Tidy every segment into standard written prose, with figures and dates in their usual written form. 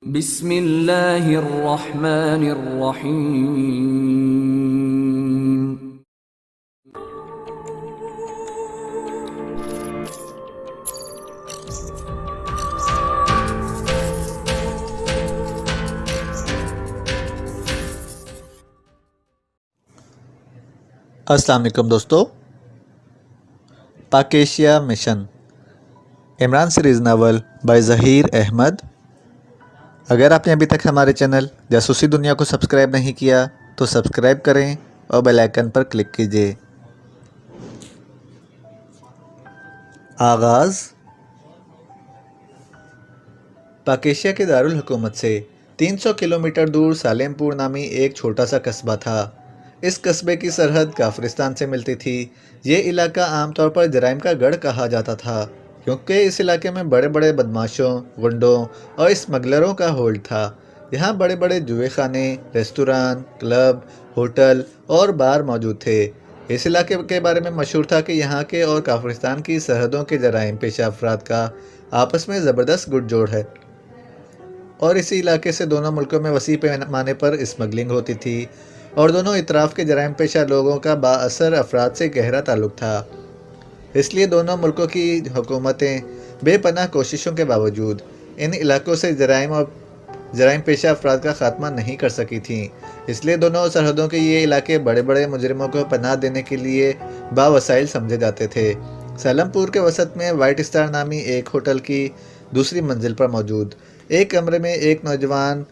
بسم اللہ الرحمن الرحیم۔ السلام علیکم دوستو، Pak Asia mission Imran series novel by Zaheer Ahmed. اگر آپ نے ابھی تک ہمارے چینل جاسوسی دنیا کو سبسکرائب نہیں کیا تو سبسکرائب کریں اور بیل آئیکن پر کلک کیجیے۔ آغاز۔ پاک ایشیا کے دارالحکومت سے 300 کلومیٹر دور سالم پور نامی ایک چھوٹا سا قصبہ تھا۔ اس قصبے کی سرحد کافرستان سے ملتی تھی۔ یہ علاقہ عام طور پر جرائم کا گڑھ کہا جاتا تھا، کیونکہ اس علاقے میں بڑے بڑے بدماشوں، گنڈوں اور اسمگلروں کا ہولڈ تھا۔ یہاں بڑے بڑے جوئے خانے، ریستوران، کلب، ہوٹل اور بار موجود تھے۔ اس علاقے کے بارے میں مشہور تھا کہ یہاں کے اور کافرستان کی سرحدوں کے جرائم پیشہ افراد کا آپس میں زبردست گٹھ جوڑ ہے، اور اسی علاقے سے دونوں ملکوں میں وسیع پیمانے پر اسمگلنگ ہوتی تھی، اور دونوں اطراف کے جرائم پیشہ لوگوں کا بااثر افراد سے گہرا تعلق تھا۔ اس لیے دونوں ملکوں کی حکومتیں بے پناہ کوششوں کے باوجود ان علاقوں سے جرائم پیشہ افراد کا خاتمہ نہیں کر سکی تھیں۔ اس لیے دونوں سرحدوں کے یہ علاقے بڑے بڑے مجرموں کو پناہ دینے کے لیے باوسائل سمجھے جاتے تھے۔ سالم پور کے وسط میں وائٹ اسٹار نامی ایک ہوٹل کی دوسری منزل پر موجود ایک کمرے میں ایک نوجوان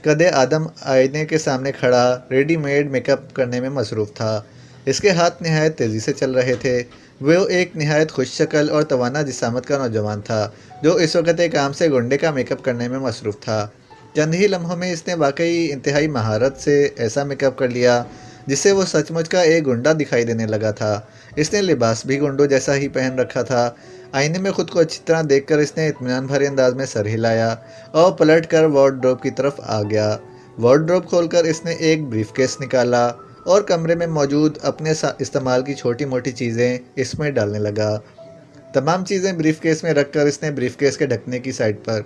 قد آدم آئینے کے سامنے کھڑا ریڈی میڈ میک اپ کرنے میں مصروف تھا۔ اس کے ہاتھ نہایت تیزی سے چل رہے تھے۔ وہ ایک نہایت خوش شکل اور توانا جسامت کا نوجوان تھا، جو اس وقت ایک عام سے گنڈے کا میک اپ کرنے میں مصروف تھا۔ چند ہی لمحوں میں اس نے واقعی انتہائی مہارت سے ایسا میک اپ کر لیا جس سے وہ سچ مچ کا ایک گنڈا دکھائی دینے لگا تھا۔ اس نے لباس بھی گنڈوں جیسا ہی پہن رکھا تھا۔ آئینے میں خود کو اچھی طرح دیکھ کر اس نے اطمینان بھرے انداز میں سر ہلایا اور پلٹ کر وارڈروب کی طرف آ گیا۔ وارڈروب کھول کر اس نے ایک بریف کیس نکالا اور کمرے میں موجود اپنے استعمال کی چھوٹی موٹی چیزیں اس میں ڈالنے لگا۔ تمام چیزیں بریف کیس میں رکھ کر اس نے بریف کیس کے ڈھکنے کی سائڈ پر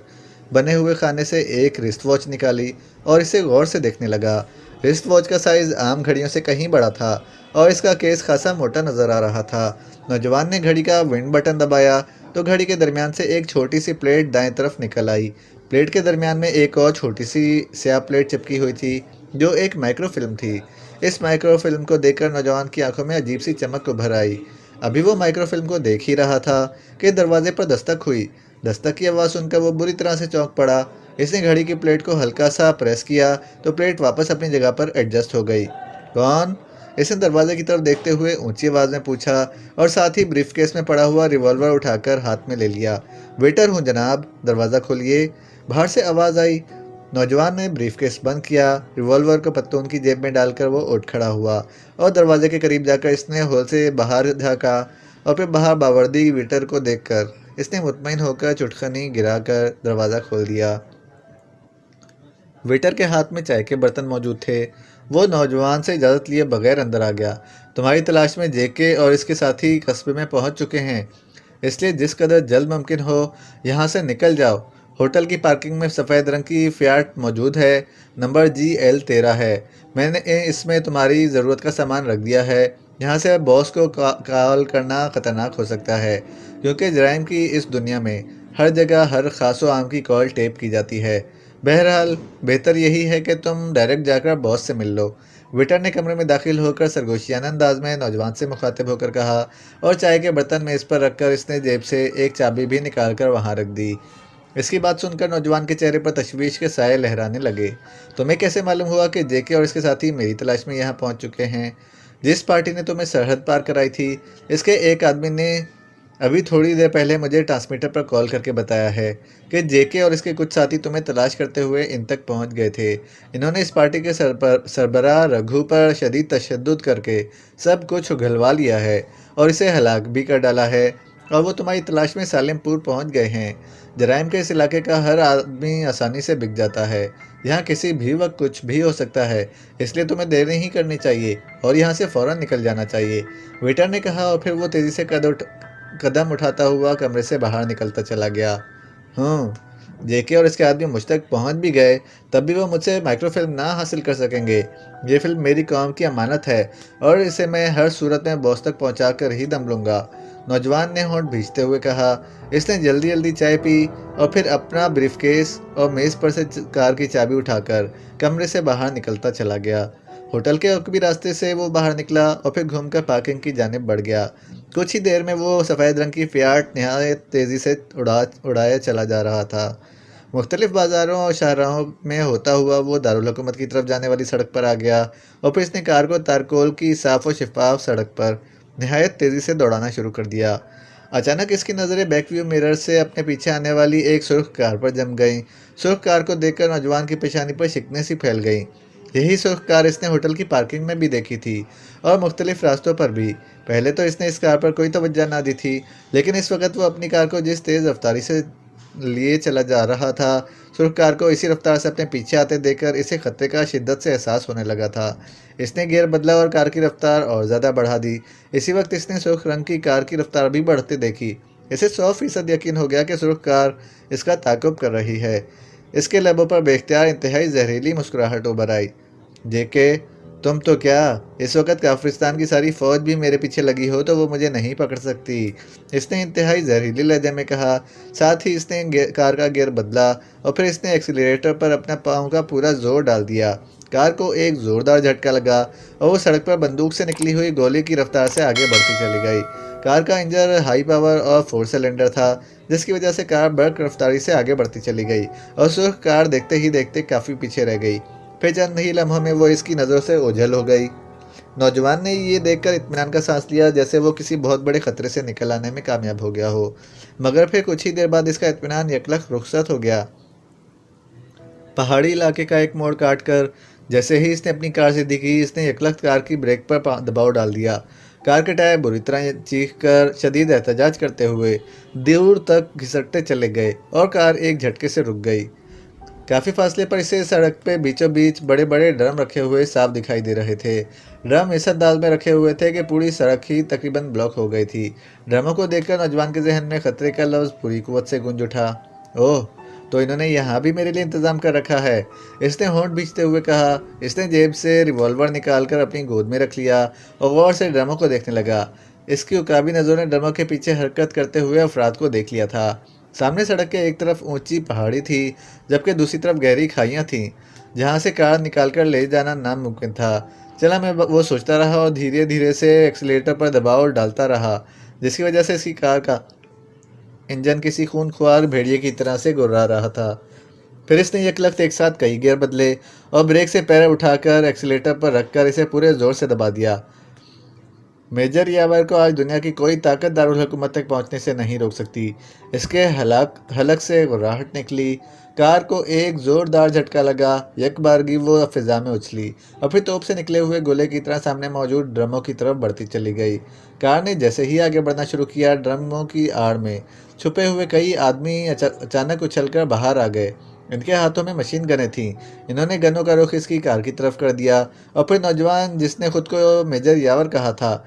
بنے ہوئے خانے سے ایک رسٹ واچ نکالی اور اسے غور سے دیکھنے لگا۔ رسٹ واچ کا سائز عام گھڑیوں سے کہیں بڑا تھا اور اس کا کیس خاصا موٹا نظر آ رہا تھا۔ نوجوان نے گھڑی کا ونڈ بٹن دبایا تو گھڑی کے درمیان سے ایک چھوٹی سی پلیٹ دائیں طرف نکل آئی۔ پلیٹ کے درمیان میں ایک اور چھوٹی سی سیاہ پلیٹ چپکی ہوئی تھی جو ایک مائکرو فلم تھی۔ اس مائکرو فلم کو دیکھ کر نوجوان کی آنکھوں میں عجیب سی چمک ابھر آئی۔ ابھی وہ مائکرو فلم کو دیکھ ہی رہا تھا کہ دروازے پر دستک ہوئی۔ دستک کی آواز سن کر وہ بری طرح سے چونک پڑا۔ اس نے گھڑی کی پلیٹ کو ہلکا سا پریس کیا تو پلیٹ واپس اپنی جگہ پر ایڈجسٹ ہو گئی۔ کون؟ اس نے دروازے کی طرف دیکھتے ہوئے اونچی آواز میں پوچھا اور ساتھ ہی بریف کیس میں پڑا ہوا ریوالور اٹھا کر ہاتھ میں لے لیا۔ ویٹر ہوں جناب، دروازہ کھولیے، باہر سے آواز آئی۔ نوجوان نے بریف کیس بند کیا۔ ریوالور کو پتلون کی جیب میں ڈال کر وہ اٹھ کھڑا ہوا اور دروازے کے قریب جا کر اس نے ہول سے باہر جھانکا اور پھر باہر باوردی ویٹر کو دیکھ کر اس نے مطمئن ہو کر چٹکنی گرا کر دروازہ کھول دیا۔ ویٹر کے ہاتھ میں چائے کے برتن موجود تھے۔ وہ نوجوان سے اجازت لیے بغیر اندر آ گیا۔ تمہاری تلاش میں جے کے اور اس کے ساتھی قصبے میں پہنچ چکے ہیں، اس لیے جس قدر جلد ممکن ہو یہاں سے نکل جاؤ۔ ہوٹل کی پارکنگ میں سفید رنگ کی فیاٹ موجود ہے، نمبر GL13 ہے۔ میں نے اس میں تمہاری ضرورت کا سامان رکھ دیا ہے۔ یہاں سے باس کو کال کرنا خطرناک ہو سکتا ہے، کیونکہ جرائم کی اس دنیا میں ہر جگہ ہر خاص و عام کی کال ٹیپ کی جاتی ہے۔ بہرحال بہتر یہی ہے کہ تم ڈائریکٹ جا کر باس سے مل لو۔ ویٹر نے کمرے میں داخل ہو کر سرگوشیانہ انداز میں نوجوان سے مخاطب ہو کر کہا، اور چائے کے برتن میز پر رکھ کر اس نے جیب سے ایک چابی بھی نکال کر وہاں رکھ دی۔ اس کی بات سن کر نوجوان کے چہرے پر تشویش کے سائے لہرانے لگے۔ تمہیں کیسے معلوم ہوا کہ جے کے اور اس کے ساتھی میری تلاش میں یہاں پہنچ چکے ہیں؟ جس پارٹی نے تمہیں سرحد پار کرائی تھی، اس کے ایک آدمی نے ابھی تھوڑی دیر پہلے مجھے ٹرانسمیٹر پر کال کر کے بتایا ہے کہ جے کے اور اس کے کچھ ساتھی تمہیں تلاش کرتے ہوئے ان تک پہنچ گئے تھے۔ انہوں نے اس پارٹی کے سربراہ رگھو پر شدید تشدد کر کے سب کچھ اگلوا لیا ہے اور اسے ہلاک بھی کر ڈالا ہے، اور وہ تمہاری تلاش میں سالم پور پہنچ گئے ہیں۔ جرائم کے اس علاقے کا ہر آدمی آسانی سے بک جاتا ہے۔ یہاں کسی بھی وقت کچھ بھی ہو سکتا ہے، اس لیے تمہیں دیر نہیں کرنی چاہیے اور یہاں سے فوراً نکل جانا چاہیے، ویٹر نے کہا، اور پھر وہ تیزی سے قدم اٹھاتا ہوا کمرے سے باہر نکلتا چلا گیا۔ JK اور اس کے آدمی مجھ تک پہنچ بھی گئے تب بھی وہ مجھ سے مائکرو فلم نہ حاصل کر سکیں گے۔ یہ فلم میری قوم کی امانت ہے اور اسے میں ہر صورت میں باس تک پہنچا کر ہی دم لوں گا۔ نوجوان نے ہونٹ بھیجتے ہوئے کہا۔ اس نے جلدی جلدی چائے پی اور پھر اپنا بریف کیس اور میز پر سے کار کی چابی اٹھا کر کمرے سے باہر نکلتا چلا گیا۔ ہوٹل کے عقبی راستے سے وہ باہر نکلا اور پھر گھوم کر پارکنگ کی جانب بڑھ گیا۔ کچھ ہی دیر میں وہ سفید رنگ کی فیاٹ نہایت تیزی سے اڑایا چلا جا رہا تھا۔ مختلف بازاروں اور شاہراہوں میں ہوتا ہوا وہ دارالحکومت کی طرف جانے والی سڑک پر آ گیا اور پھر اس نے کار کو تارکول کی صاف و شفاف سڑک پر نہایت تیزی سے دوڑانا شروع کر دیا۔ اچانک اس کی نظریں بیک ویو مرر سے اپنے پیچھے آنے والی ایک سرخ کار پر جم گئیں۔ سرخ کار کو دیکھ کر نوجوان کی پیشانی پر شکنیں سی پھیل گئیں۔ یہی سرخ کار اس نے ہوٹل کی پارکنگ میں بھی دیکھی تھی اور مختلف راستوں پر بھی۔ پہلے تو اس نے اس کار پر کوئی توجہ نہ دی تھی، لیکن اس وقت وہ اپنی کار کو جس تیز رفتاری سے لیے چلا جا رہا تھا، سرخ کار کو اسی رفتار سے اپنے پیچھے آتے دیکھ کر اسے خطرے کا شدت سے احساس ہونے لگا تھا۔ اس نے گیئر بدلا اور کار کی رفتار اور زیادہ بڑھا دی۔ اسی وقت اس نے سرخ رنگ کی کار کی رفتار بھی بڑھتے دیکھی۔ اسے 100% یقین ہو گیا کہ سرخ کار اس کا تعاقب کر رہی ہے۔ اس کے لبوں پر بے اختیار انتہائی زہریلی مسکراہٹ ابھر آئی۔ JK، تم تو کیا اس وقت کافرستان کی ساری فوج بھی میرے پیچھے لگی ہو تو وہ مجھے نہیں پکڑ سکتی، اس نے انتہائی زہریلی لہجے میں کہا۔ ساتھ ہی اس نے کار کا گیئر بدلا اور پھر اس نے ایکسیلریٹر پر اپنا پاؤں کا پورا زور ڈال دیا۔ کار کو ایک زوردار جھٹکا لگا اور وہ سڑک پر بندوق سے نکلی ہوئی گولی کی رفتار سے آگے بڑھتی چلی گئی۔ کار کا انجن ہائی پاور اور 4 سلنڈر تھا، جس کی وجہ سے کار برق رفتاری سے آگے بڑھتی چلی گئی اور سرخ کار دیکھتے ہی دیکھتے کافی پیچھے رہ گئی۔ پھر چند ہی لمحوں میں وہ اس کی نظروں سے اوجھل ہو گئی۔ نوجوان نے یہ دیکھ کر اطمینان کا سانس لیا جیسے وہ کسی بہت بڑے خطرے سے نکل آنے میں کامیاب ہو گیا ہو، مگر پھر کچھ ہی دیر بعد اس کا اطمینان یکلخت رخصت ہو گیا۔ پہاڑی علاقے کا ایک موڑ کاٹ کر جیسے ہی اس نے اپنی کار سیدھی کی، اس نے یکلخت کار کی بریک پر دباؤ ڈال دیا۔ کار کے ٹائر بری طرح چیخ کر شدید احتجاج کرتے ہوئے دور تک گھسٹتے چلے گئے اور کار ایک جھٹکے سے رک گئی۔ کافی فاصلے پر اسے سڑک پہ بیچوں بیچ بڑے بڑے ڈرم رکھے ہوئے صاف دکھائی دے رہے تھے۔ ڈرم اس انداز میں رکھے ہوئے تھے کہ پوری سڑک ہی تقریباً بلاک ہو گئی تھی۔ ڈرموں کو دیکھ کر نوجوان کے ذہن میں خطرے کا لفظ پوری قوت سے گونج اٹھا۔ اوہ، تو انہوں نے یہاں بھی میرے لیے انتظام کر رکھا ہے، اس نے ہونٹ بھیجتے ہوئے کہا۔ اس نے جیب سے ریوالور نکال کر اپنی گود میں رکھ لیا اور غور سے ڈرموں کو دیکھنے لگا۔ اس کی عقابی نظروں نے ڈرموں کے پیچھے حرکت کرتے ہوئے افراد کو دیکھ لیا تھا۔ سامنے سڑک کے ایک طرف اونچی پہاڑی تھی جبکہ دوسری طرف گہری کھائیاں تھیں جہاں سے کار نکال کر لے جانا ناممکن تھا۔ چلا میں وہ سوچتا رہا اور دھیرے دھیرے سے ایکسیلریٹر پر دباؤ ڈالتا رہا، جس کی وجہ سے اس کی کار کا انجن کسی خون خوار بھیڑیے کی طرح سے گرا رہا تھا۔ پھر اس نے یکلخت ایک ساتھ کئی گیئر بدلے اور بریک سے پیر اٹھا کر ایکسیلریٹر پر رکھ کر اسے پورے زور سے دبا دیا۔ میجر یاور کو آج دنیا کی کوئی طاقت دارالحکومت تک پہنچنے سے نہیں روک سکتی۔ اس کے حلق سے غراہٹ نکلی، کار کو ایک زوردار جھٹکا لگا، یک بارگی وہ فضا میں اچھلی اور پھر توپ سے نکلے ہوئے گولے کی طرح سامنے موجود ڈرموں کی طرف بڑھتی چلی گئی۔ کار نے جیسے ہی آگے بڑھنا شروع کیا، ڈرموں کی آڑ میں چھپے ہوئے کئی آدمی اچانک اچھل کر باہر آ گئے۔ ان کے ہاتھوں میں مشین گنیں تھیں۔ انہوں نے گنوں کا رخ اس کی کار کی طرف کر دیا اور پھر نوجوان جس نے خود کو میجر یاور کہا تھا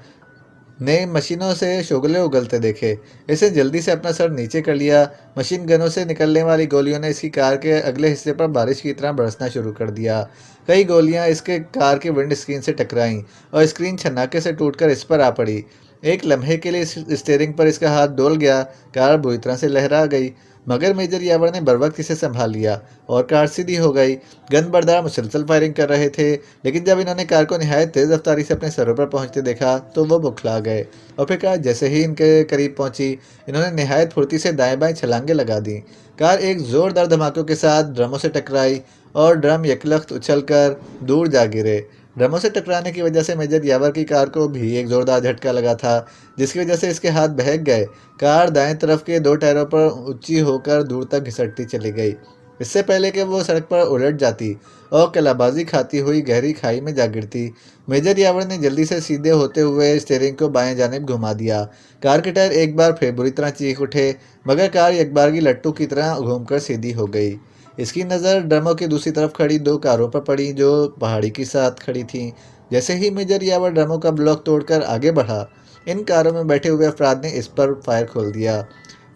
نے مشینوں سے شعلے اگلتے دیکھے۔ اسے جلدی سے اپنا سر نیچے کر لیا۔ مشین گنوں سے نکلنے والی گولیوں نے اس کی کار کے اگلے حصے پر بارش کی طرح برسنا شروع کر دیا۔ کئی گولیاں اس کے کار کی ونڈ اسکرین سے ٹکرائیں اور اسکرین چھناکے سے ٹوٹ کر اس پر آ پڑی۔ ایک لمحے کے لیے اسٹیئرنگ پر اس کا ہاتھ ڈول گیا، کار بری طرح سے لہرا گئی، مگر میجر یاور نے بروقت اسے سنبھال لیا اور کار سیدھی ہو گئی۔ گن بردار مسلسل فائرنگ کر رہے تھے، لیکن جب انہوں نے کار کو نہایت تیز رفتاری سے اپنے سروں پر پہنچتے دیکھا تو وہ بکھلا گئے اور پھر کار جیسے ہی ان کے قریب پہنچی، انہوں نے نہایت پھرتی سے دائیں بائیں چھلانگیں لگا دیں۔ کار ایک زوردار دھماکوں کے ساتھ ڈرموں سے ٹکرائی اور ڈرم یکلخت اچھل کر دور جا گرے۔ ڈرموں سے ٹکرانے کی وجہ سے میجر یاور کی کار کو بھی ایک زوردار جھٹکا لگا تھا، جس کی وجہ سے اس کے ہاتھ بہک گئے۔ کار دائیں طرف کے 2 ٹائروں پر اونچی ہو کر دور تک گھسٹتی چلی گئی۔ اس سے پہلے کہ وہ سڑک پر الٹ جاتی اور کلابازی کھاتی ہوئی گہری کھائی میں جا گرتی، میجر یاور نے جلدی سے سیدھے ہوتے ہوئے اسٹیئرنگ کو بائیں جانب گھما دیا۔ کار کے ٹائر ایک بار پھر بری طرح چیخ اٹھے، مگر کار یکبارگی لٹو کی طرح گھوم کر سیدھی ہو گئی۔ اس کی نظر ڈرموں کی دوسری طرف کھڑی 2 کاروں پر پڑی جو پہاڑی کے ساتھ کھڑی تھیں۔ جیسے ہی میجر یاور ڈرموں کا بلاک توڑ کر آگے بڑھا، ان کاروں میں بیٹھے ہوئے افراد نے اس پر فائر کھول دیا۔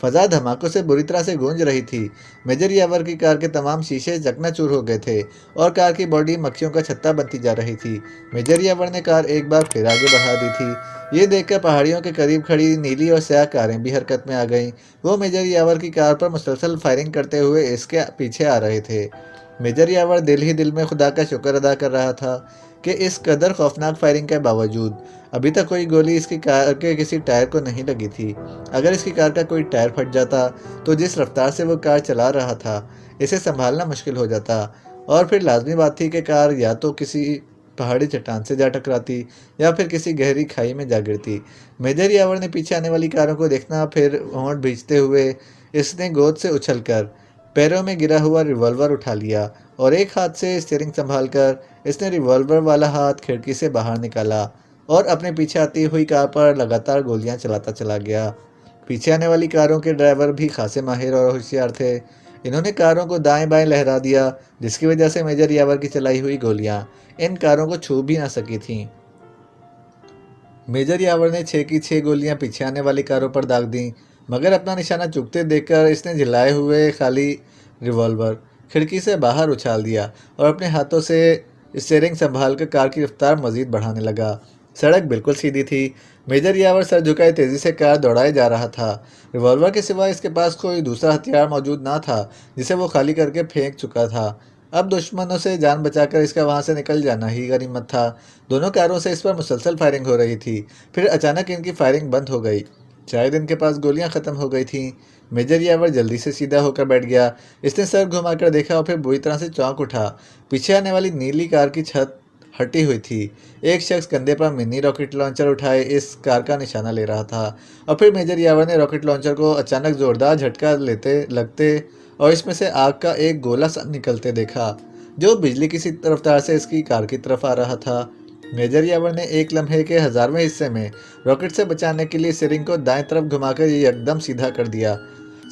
فضا دھماکوں سے بری طرح سے گونج رہی تھی۔ میجر یاور کی کار کے تمام شیشے چکنا چور ہو گئے تھے اور کار کی باڈی مکھیوں کا چھتا بنتی جا رہی تھی۔ میجر یاور نے کار ایک بار پھر آگے بڑھا دی تھی۔ یہ دیکھ کر پہاڑیوں کے قریب کھڑی نیلی اور سیاہ کاریں بھی حرکت میں آ گئیں۔ وہ میجر یاور کی کار پر مسلسل فائرنگ کرتے ہوئے اس کے پیچھے آ رہے تھے۔ میجر یاور دل ہی دل میں خدا کا شکر ادا کر رہا تھا کہ اس قدر خوفناک فائرنگ کے باوجود ابھی تک کوئی گولی اس کی کار کے کسی ٹائر کو نہیں لگی تھی۔ اگر اس کی کار کا کوئی ٹائر پھٹ جاتا تو جس رفتار سے وہ کار چلا رہا تھا اسے سنبھالنا مشکل ہو جاتا، اور پھر لازمی بات تھی کہ کار یا تو کسی پہاڑی چٹان سے جا ٹکراتی یا پھر کسی گہری کھائی میں جا گرتی۔ میجر یاور نے پیچھے آنے والی کاروں کو دیکھنا، پھر ہونٹ بھینچتے ہوئے اس نے گود سے اچھل کر پیروں میں گرا ہوا ریوالور اٹھا لیا اور ایک ہاتھ سے اسٹیئرنگ سنبھال کر اس نے ریوالور والا ہاتھ کھڑکی سے باہر نکالا اور اپنے پیچھے آتی ہوئی کار پر لگاتار گولیاں چلاتا چلا گیا۔ پیچھے آنے والی کاروں کے ڈرائیور بھی خاصے ماہر اور ہوشیار تھے۔ انہوں نے کاروں کو دائیں بائیں لہرا دیا، جس کی وجہ سے میجر یاور کی چلائی ہوئی گولیاں ان کاروں کو چھو بھی نہ سکی تھیں۔ میجر یاور نے 6 کی 6 گولیاں پیچھے آنے والی کاروں پر داغ دیں، مگر اپنا نشانہ چکتے دیکھ کر اس نے جھلائے ہوئے خالی ریوالور کھڑکی سے باہر اچھال دیا اور اپنے ہاتھوں سے اسٹیئرنگ سنبھال کر کار کی رفتار مزید بڑھانے لگا۔ سڑک بالکل سیدھی تھی۔ میجر یاور سر جھکائے تیزی سے کار دوڑائے جا رہا تھا۔ ریوالور کے سوا اس کے پاس کوئی دوسرا ہتھیار موجود نہ تھا جسے وہ خالی کر کے پھینک چکا تھا۔ اب دشمنوں سے جان بچا کر اس کا وہاں سے نکل جانا ہی غنیمت تھا۔ دونوں کاروں سے اس پر مسلسل فائرنگ ہو رہی تھی، پھر اچانک ان کی فائرنگ بند ہو گئی۔ شاید ان کے پاس گولیاں ختم ہو گئی تھیں۔ میجر یاور جلدی سے سیدھا ہو کر بیٹھ گیا۔ اس نے سر گھما کر دیکھا اور پھر بری طرح سے چونک اٹھا۔ پیچھے آنے والی نیلی کار کی چھت ہٹی ہوئی تھی۔ ایک شخص کندھے پر منی راکٹ لانچر اٹھائے اس کار کا نشانہ لے رہا تھا، اور پھر میجر یاور نے راکٹ لانچر کو اچانک زوردار جھٹکا لگتے اور اس میں سے آگ کا ایک گولا سا نکلتے دیکھا جو بجلی کی سی رفتار سے اس کی کار کی طرف آ رہا تھا۔ میجر یاور نے ایک لمحے کے 1000ویں حصے میں راکٹ سے بچانے کے لیے اسٹیئرنگ کو دائیں طرف گھما کر یہ یکدم سیدھا کر دیا۔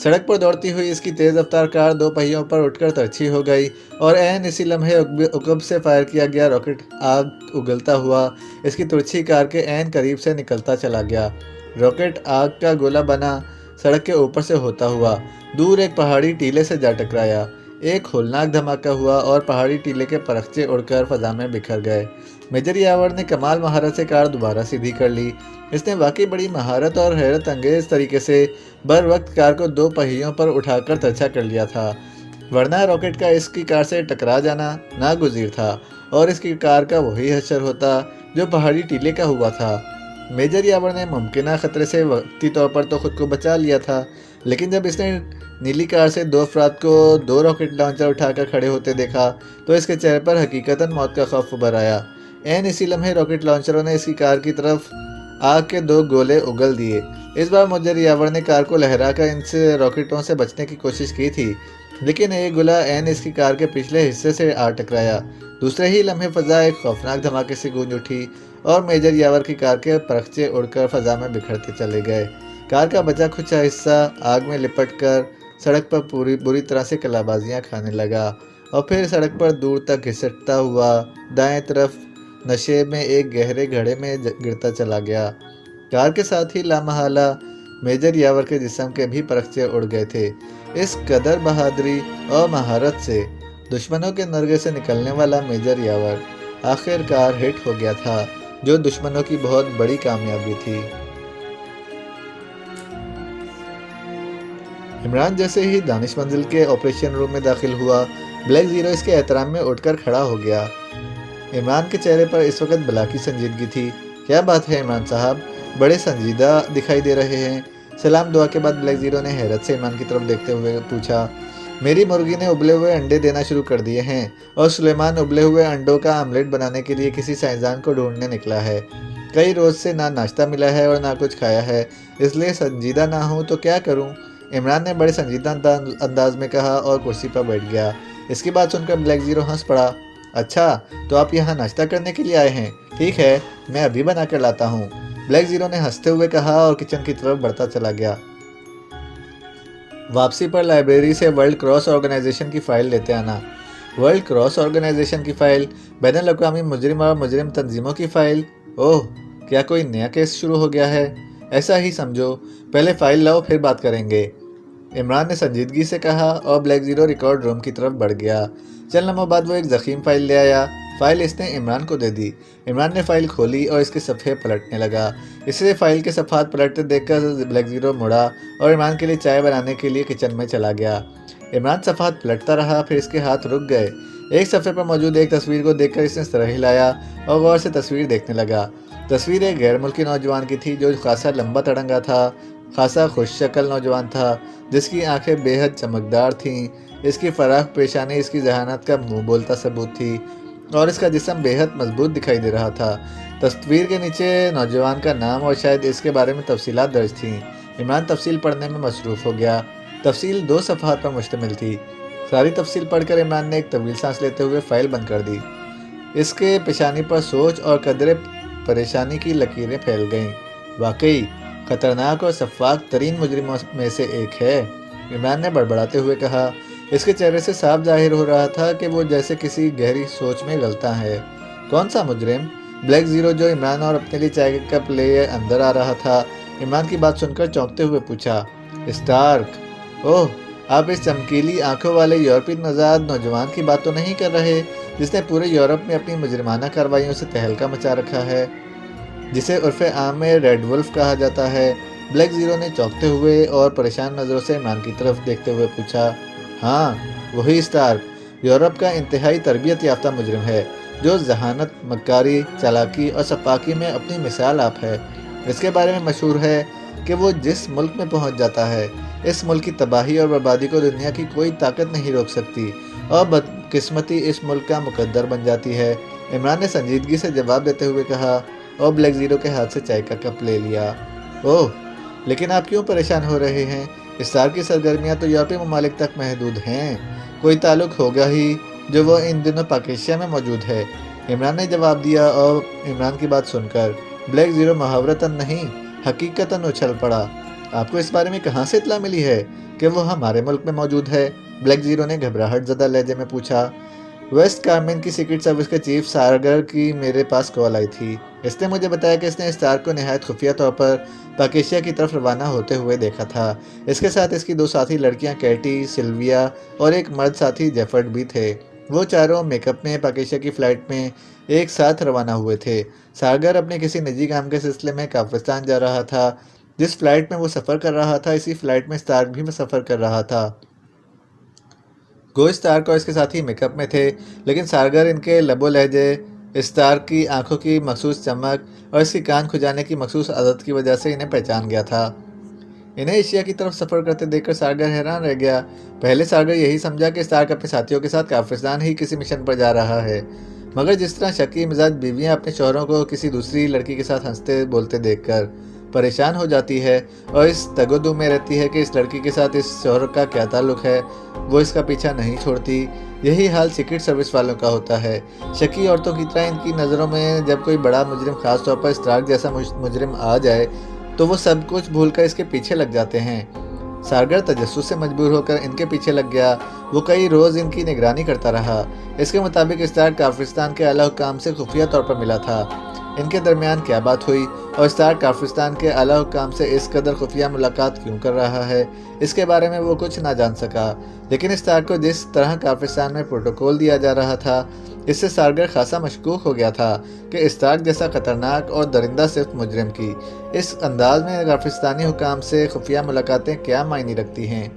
سڑک پر دوڑتی ہوئی اس کی تیز رفتار کار 2 پہیوں پر اٹھ کر ترچھی ہو گئی اور عین اسی لمحے عقب سے فائر کیا گیا راکٹ آگ اگلتا ہوا اس کی ترچھی کار کے عین قریب سے نکلتا چلا گیا۔ راکٹ آگ کا گولا بنا سڑک کے اوپر سے ہوتا ہوا دور ایک پہاڑی ٹیلے سے جا ٹکرایا۔ ایک ہولناک دھماکہ ہوا اور پہاڑی ٹیلے کے پرخچے اڑ کر فضا میں بکھر گئے۔ میجر یاور نے کمال مہارت سے کار دوبارہ سیدھی کر لی۔ اس نے واقعی بڑی مہارت اور حیرت انگیز طریقے سے بر وقت کار کو 2 پہیوں پر اٹھا کر ترچھا کر لیا تھا، ورنہ راکٹ کا اس کی کار سے ٹکرا جانا ناگزیر تھا اور اس کی کار کا وہی حشر ہوتا جو پہاڑی ٹیلے کا ہوا تھا۔ میجر یاور نے ممکنہ خطرے سے وقتی طور پر تو خود کو بچا لیا تھا، لیکن جب اس نے نیلی کار سے 2 افراد کو 2 راکٹ لانچر اٹھا کر کھڑے ہوتے دیکھا تو اس کے چہرے پر حقیقتاً موت کا خوف ابھر آیا۔ عین اسی لمحے راکٹ لانچروں نے اس کی کار کی طرف آگ کے 2 گولے اگل دیے۔ اس بار میجر یاور نے کار کو لہرا کر ان سے راکٹوں سے بچنے کی کوشش کی تھی، لیکن ایک گولا عین اس کی کار کے پچھلے حصے سے آ ٹکرایا۔ دوسرے ہی لمحے فضا ایک خوفناک دھماکے سے گونج اٹھی اور میجر یاور کی کار کے پرخچے اڑ کر فضا میں بکھرتے چلے گئے۔ کار کا بچا کھچا حصہ آگ میں لپٹ کر سڑک پر بری طرح سے کلابازیاں کھانے لگا اور پھر سڑک پر دور تک گھسٹتا ہوا دائیں طرف نشے میں ایک گہرے گڑھے میں گرتا چلا گیا۔ کار کے ساتھ ہی لامحالہ میجر یاور کے جسم کے بھی پرخچے اڑ گئے تھے۔ اس قدر بہادری اور مہارت سے دشمنوں کے نرغے سے نکلنے والا میجر یاور آخر کار ہٹ ہو گیا تھا، جو دشمنوں کی بہت بڑی کامیابی تھی۔ عمران جیسے ہی دانش منزل کے آپریشن روم میں داخل ہوا، بلیک زیرو اس کے احترام میں اٹھ کر کھڑا ہو گیا۔ عمران کے چہرے پر اس وقت بلا کی سنجیدگی تھی۔ کیا بات ہے عمران صاحب، بڑے سنجیدہ دکھائی دے رہے ہیں۔ سلام دعا کے بعد بلیک زیرو نے حیرت سے عمران کی طرف دیکھتے ہوئے پوچھا، میری مرغی نے ابلے ہوئے انڈے دینا شروع کر دیے ہیں اور سلیمان ابلے ہوئے انڈوں کا آملیٹ بنانے کے لیے کسی سائنسدان کو ڈھونڈنے نکلا ہے۔ کئی روز سے نہ ناشتہ ملا ہے اور نہ کچھ کھایا ہے، اس لیے سنجیدہ نہ ہوں تو کیا کروں؟ عمران نے بڑے سنجیدہ انداز میں کہا اور کرسی پر بیٹھ گیا۔ اس کی بات سن کر بلیک زیرو ہنس پڑا۔ اچھا، تو آپ یہاں ناشتہ کرنے کے لیے آئے ہیں؟ ٹھیک ہے، میں ابھی بنا کر لاتا ہوں، بلیک زیرو نے ہنستے ہوئے کہا اور کچن کی طرف بڑھتا چلا گیا۔ واپسی پر لائبریری سے ورلڈ کراس آرگنائزیشن کی فائل لیتے آنا۔ ورلڈ کراس آرگنائزیشن کی فائل؟ بین الاقوامی مجرم اور مجرم تنظیموں کی فائل؟ اوہ، کیا کوئی نیا کیس شروع ہو گیا ہے؟ ایسا ہی سمجھو، پہلے فائل لاؤ پھر بات کریں گے۔ عمران نے سنجیدگی سے کہا اور بلیک زیرو ریکارڈ روم کی طرف بڑھ گیا۔ چند لمحوں بعد وہ ایک ضخیم فائل لے آیا۔ فائل اس نے عمران کو دے دی۔ عمران نے فائل کھولی اور اس کے صفحے پلٹنے لگا۔ اسے فائل کے صفحات پلٹتے دیکھ کر بلیک زیرو مڑا اور عمران کے لیے چائے بنانے کے لیے کچن میں چلا گیا۔ عمران صفحات پلٹتا رہا، پھر اس کے ہاتھ رک گئے۔ ایک صفحے پر موجود ایک تصویر کو دیکھ کر اس نے سر ہلایا اور غور سے تصویر دیکھنے لگا۔ تصویر ایک غیر ملکی نوجوان کی تھی جو خاصا لمبا تڑنگا تھا، خاصا خوش شکل نوجوان تھا جس کی آنکھیں بے حد چمکدار تھیں۔ اس کی فراخ پیشانی اس کی ذہانت کا منہ بولتا ثبوت تھی اور اس کا جسم بے حد مضبوط دکھائی دے رہا تھا۔ تصویر کے نیچے نوجوان کا نام اور شاید اس کے بارے میں تفصیلات درج تھیں۔ عمران تفصیل پڑھنے میں مصروف ہو گیا۔ تفصیل 2 صفحات پر مشتمل تھی۔ ساری تفصیل پڑھ کر عمران نے ایک طویل سانس لیتے ہوئے فائل بند کر دی۔ اس کے پیشانی پر سوچ اور قدرے پریشانی کی لکیریں پھیل گئیں۔ واقعی خطرناک اور شفاق ترین مجرموں میں سے ایک ہے، عمران نے بڑبڑاتے ہوئے کہا۔ اس کے چہرے سے صاف ظاہر ہو رہا تھا کہ وہ جیسے کسی گہری سوچ میں غلطاں ہے۔ کون سا مجرم؟ بلیک زیرو جو عمران اور اپنے لیے چائے کا کپ لے اندر آ رہا تھا، عمران کی بات سن کر چونکتے ہوئے پوچھا۔ اسٹارک؟ اوہ، آپ اس چمکیلی آنکھوں والے یورپی نژاد نوجوان کی بات تو نہیں کر رہے جس نے پورے یورپ میں اپنی مجرمانہ کارروائیوں سے تہلکہ مچا رکھا ہے، جسے عرف عام میں ریڈ ولف کہا جاتا ہے؟ بلیک زیرو نے چونکتے ہوئے اور پریشان نظروں سے عمران کی طرف دیکھتے ہوئے پوچھا۔ ہاں، وہی اسٹارک، یورپ کا انتہائی تربیت یافتہ مجرم ہے جو ذہانت، مکاری، چالاکی اور شفاقی میں اپنی مثال آپ ہے۔ اس کے بارے میں مشہور ہے کہ وہ جس ملک میں پہنچ جاتا ہے، اس ملک کی تباہی اور بربادی کو دنیا کی کوئی طاقت نہیں روک سکتی اور بدقسمتی اس ملک کا مقدر بن جاتی ہے۔ عمران نے سنجیدگی سے جواب دیتے ہوئے کہا اور بلیک زیرو کے ہاتھ سے چائے کا کپ لے لیا۔ اوہ، لیکن آپ کیوں پریشان ہو رہے ہیں؟ اسٹارک کی سرگرمیاں تو یورپی ممالک تک محدود ہیں، کوئی تعلق ہوگا ہی جو وہ ان دنوں پاکیشیا میں موجود ہے، عمران نے جواب دیا اور عمران کی بات سن کر بلیک زیرو محاورتاً نہیں حقیقتاً اچھل پڑا۔ آپ کو اس بارے میں کہاں سے اطلاع ملی ہے کہ وہ ہمارے ملک میں موجود ہے؟ بلیک زیرو نے گھبراہٹ زدہ لہجے میں پوچھا۔ ویسٹ کارمین کی سیکرٹ سروس کے چیف سارگر کی میرے پاس کال آئی تھی۔ اس نے مجھے بتایا کہ اس نے اسٹارک کو نہایت خفیہ طور پر پاکیشیا کی طرف روانہ ہوتے ہوئے دیکھا تھا۔ اس کے ساتھ اس کی 2 ساتھی لڑکیاں کیٹی، سلویا اور ایک مرد ساتھی جیفرڈ بھی تھے۔ وہ چاروں میک اپ میں پاکیشیا کی فلائٹ میں ایک ساتھ روانہ ہوئے تھے۔ سارگر اپنے کسی نجی کام کے سلسلے میں کافرستان جا رہا تھا۔ جس فلائٹ میں وہ سفر کر رہا تھا، اسی فلائٹ میں اسٹارک بھی سفر کر رہا تھا۔ گو اسٹارک اور اس کے ساتھی میک اپ میں تھے، لیکن سارگر ان کے لب و لہجے، اسٹارک کی آنکھوں کی مخصوص چمک اور اس کی کان کھجانے کی مخصوص عادت کی وجہ سے انہیں پہچان گیا تھا۔ انہیں ایشیا کی طرف سفر کرتے دیکھ کر سارگر حیران رہ گیا۔ پہلے سارگر یہی سمجھا کہ اسٹارک اپنے ساتھیوں کے ساتھ کافرستان ہی کسی مشن پر جا رہا ہے، مگر جس طرح شکی مزاج بیویاں اپنے شوہروں کو کسی دوسری لڑکی کے ساتھ ہنستے بولتے دیکھ کر پریشان ہو جاتی ہے اور اس تگ و دو میں رہتی ہے کہ اس لڑکی کے ساتھ اس شوہر کا کیا تعلق ہے، وہ اس کا پیچھا نہیں چھوڑتی، یہی حال سیکرٹ سروس والوں کا ہوتا ہے۔ شکی عورتوں کی طرح ان کی نظروں میں جب کوئی بڑا مجرم، خاص طور پر اسٹارک جیسا مجرم آ جائے تو وہ سب کچھ بھول کر اس کے پیچھے لگ جاتے ہیں۔ سارگر تجسس سے مجبور ہو کر ان کے پیچھے لگ گیا۔ وہ کئی روز ان کی نگرانی کرتا رہا۔ اس کے مطابق اسٹارک کافرستان کے اعلیٰ حکام سے خفیہ طور پر ملا تھا۔ ان کے درمیان کیا بات ہوئی اور اسٹارک کافرستان کے اعلیٰ حکام سے اس قدر خفیہ ملاقات کیوں کر رہا ہے، اس کے بارے میں وہ کچھ نہ جان سکا۔ لیکن اسٹارک کو جس طرح کافرستان میں پروٹوکول دیا جا رہا تھا، اس سے سارگر خاصا مشکوک ہو گیا تھا کہ اسٹارک جیسا خطرناک اور درندہ صفت مجرم کی اس انداز میں کافرستانی حکام سے خفیہ ملاقاتیں کیا معنی رکھتی ہیں۔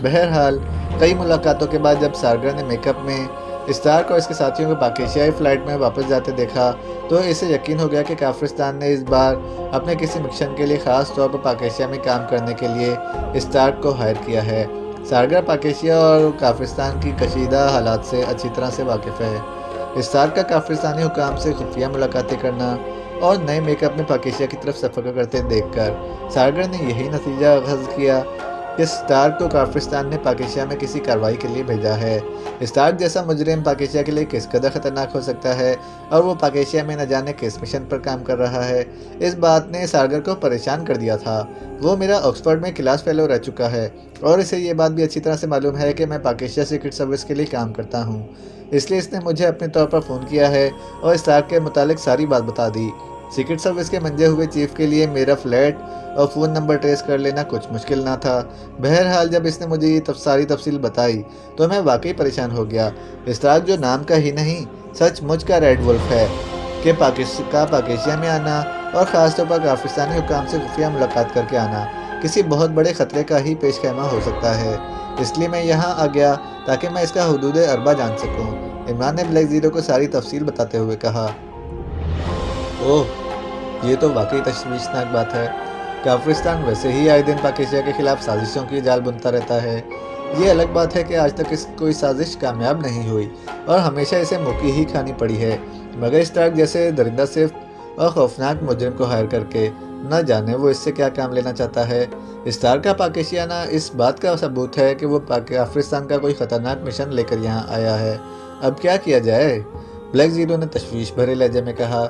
بہرحال کئی ملاقاتوں کے بعد جب سارگر نے میک اپ میں اسٹارک اور اس کے ساتھیوں کو پاکیشیائی فلائٹ میں واپس جاتے دیکھا تو اسے یقین ہو گیا کہ کافرستان نے اس بار اپنے کسی مشن کے لیے خاص طور پر پاکیشیا میں کام کرنے کے لیے اسٹارک کو ہائر کیا ہے۔ سارگر پاکیشیا اور کافرستان کی کشیدہ حالات سے اچھی طرح سے واقف ہے۔ اسٹارک کا کافرستانی حکام سے خفیہ ملاقاتیں کرنا اور نئے میک اپ میں پاکیشیا کی طرف سفر کرتے دیکھ کر سارگر نے یہی نتیجہ اخذ کیا کہ اسٹارک کو کافرستان نے پاکیشیا میں کسی کارروائی کے لیے بھیجا ہے۔ اسٹارک جیسا مجرم پاکیشیا کے لیے کس قدر خطرناک ہو سکتا ہے اور وہ پاکیشیا میں نہ جانے کس مشن پر کام کر رہا ہے، اس بات نے سارگر کو پریشان کر دیا تھا۔ وہ میرا آکسفورڈ میں کلاس فیلو رہ چکا ہے اور اسے یہ بات بھی اچھی طرح سے معلوم ہے کہ میں پاکیشیا سیکرٹ سروس کے لیے کام کرتا ہوں، اس لیے اس نے مجھے اپنے طور پر فون کیا ہے اور اسٹارک کے متعلق ساری بات بتا دی۔ سیکرٹ سروس کے منجے ہوئے چیف کے لیے میرا فلیٹ اور فون نمبر ٹریس کر لینا کچھ مشکل نہ تھا۔ بہرحال جب اس نے مجھے یہ ساری تفصیل بتائی تو میں واقعی پریشان ہو گیا۔ اسٹارک جو نام کا ہی نہیں سچ مچ کا ریڈ ولف ہے کہ پاکیشیا میں آنا اور خاص طور پر کافرستانی حکام سے خفیہ ملاقات کر کے آنا کسی بہت بڑے خطرے کا ہی پیش خیمہ ہو سکتا ہے۔ اس لیے میں یہاں آ گیا تاکہ میں اس کا حدود اربا جان سکوں۔ عمران نے بلیک زیرو کو ساری تفصیل بتاتے ہوئے کہا، اوہ یہ تو واقعی تشویشناک بات ہے۔ کافرستان ویسے ہی آئے دن پاکیشیا کے خلاف سازشوں کی جال بنتا رہتا ہے۔ یہ الگ بات ہے کہ آج تک کوئی سازش کامیاب نہیں ہوئی اور ہمیشہ اسے موقع ہی کھانی پڑی ہے، مگر اسٹارک جیسے درندہ صفت اور خوفناک مجرم کو ہائر کر کے نہ جانے وہ اس سے کیا کام لینا چاہتا ہے۔ اسٹارک کا پاکیشیا آنا اس بات کا ثبوت ہے کہ وہ کافرستان کا کوئی خطرناک مشن لے کر یہاں آیا ہے۔ اب کیا کیا جائے؟ بلیک زیرو نے تشویش بھرے لہجے میں کہا،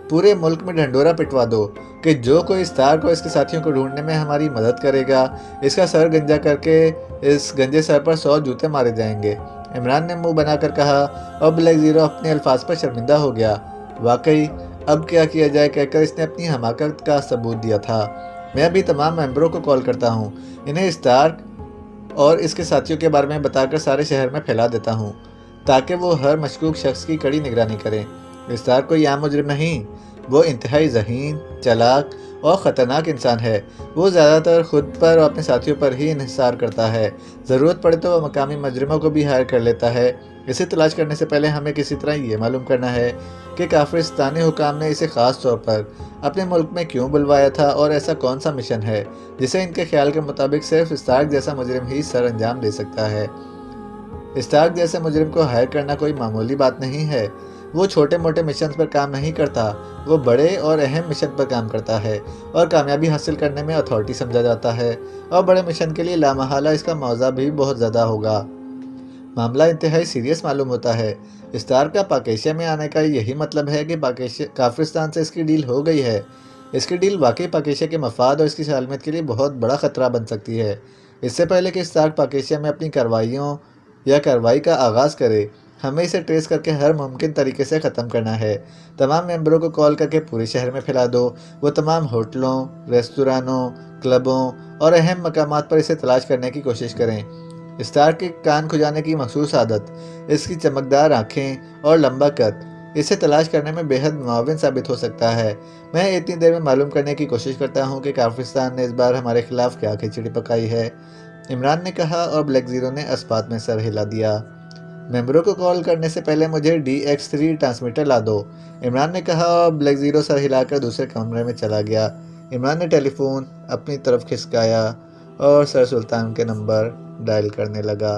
پورے ملک میں ڈھنڈورا پٹوا دو کہ جو کوئی اسٹارک اور اس کے ساتھیوں کو ڈھونڈنے میں ہماری مدد کرے گا اس کا سر گنجا کر کے اس گنجے سر پر 100 جوتے مارے جائیں گے۔ عمران نے منہ بنا کر کہا اور بلیک زیرو اپنے الفاظ پر شرمندہ ہو گیا۔ واقعی اب کیا جائے کہہ کر اس نے اپنی حماقت کا ثبوت دیا تھا۔ میں ابھی تمام ممبروں کو کال کرتا ہوں، انہیں اسٹارک اور اس کے ساتھیوں کے بارے میں بتا کر سارے شہر میں پھیلا دیتا ہوں تاکہ وہ ہر مشکوک شخص کی کڑی نگرانی کریں۔ اسٹارک کوئی عام مجرم نہیں، وہ انتہائی ذہین، چالاک اور خطرناک انسان ہے۔ وہ زیادہ تر خود پر اور اپنے ساتھیوں پر ہی انحصار کرتا ہے، ضرورت پڑے تو وہ مقامی مجرموں کو بھی ہائر کر لیتا ہے۔ اسے تلاش کرنے سے پہلے ہمیں کسی طرح یہ معلوم کرنا ہے کہ کافرستانی حکام نے اسے خاص طور پر اپنے ملک میں کیوں بلوایا تھا اور ایسا کون سا مشن ہے جسے ان کے خیال کے مطابق صرف اسٹارک جیسا مجرم ہی سر انجام دے سکتا ہے۔ اسٹارک جیسے مجرم کو ہائر کرنا کوئی معمولی بات نہیں ہے۔ وہ چھوٹے موٹے مشنز پر کام نہیں کرتا، وہ بڑے اور اہم مشن پر کام کرتا ہے اور کامیابی حاصل کرنے میں اتھارٹی سمجھا جاتا ہے، اور بڑے مشن کے لیے لامحالہ اس کا معاوضہ بھی بہت زیادہ ہوگا۔ معاملہ انتہائی سیریس معلوم ہوتا ہے۔ اسٹارک کا پاکیشیا میں آنے کا یہی مطلب ہے کہ کافرستان سے اس کی ڈیل ہو گئی ہے۔ اس کی ڈیل واقعی پاکیشیا کے مفاد اور اس کی سالمیت کے لیے بہت بڑا خطرہ بن سکتی ہے۔ اس سے پہلے کہ اسٹارک پاکیشیا میں اپنی کارروائی کا آغاز کرے، ہمیں اسے ٹریس کر کے ہر ممکن طریقے سے ختم کرنا ہے۔ تمام ممبروں کو کال کر کے پورے شہر میں پھیلا دو، وہ تمام ہوٹلوں، ریستورانوں، کلبوں اور اہم مقامات پر اسے تلاش کرنے کی کوشش کریں۔ اسٹارک کے کان کھجانے کی مخصوص عادت، اس کی چمکدار آنکھیں اور لمبا قد اسے تلاش کرنے میں بے حد معاون ثابت ہو سکتا ہے۔ میں اتنی دیر میں معلوم کرنے کی کوشش کرتا ہوں کہ کافرستان نے اس بار ہمارے خلاف کیا کھچڑی پکائی ہے، عمران نے کہا اور بلیک زیرو نے اسبات میں سر ہلا دیا۔ ممبروں کو کال کرنے سے پہلے مجھے DX3 ٹرانسمیٹر لا دو، عمران نے کہا اور بلیک زیرو سر ہلا کر دوسرے کمرے میں چلا گیا۔ عمران نے ٹیلی فون اپنی طرف کھسکایا اور سر سلطان کے نمبر ڈائل کرنے لگا۔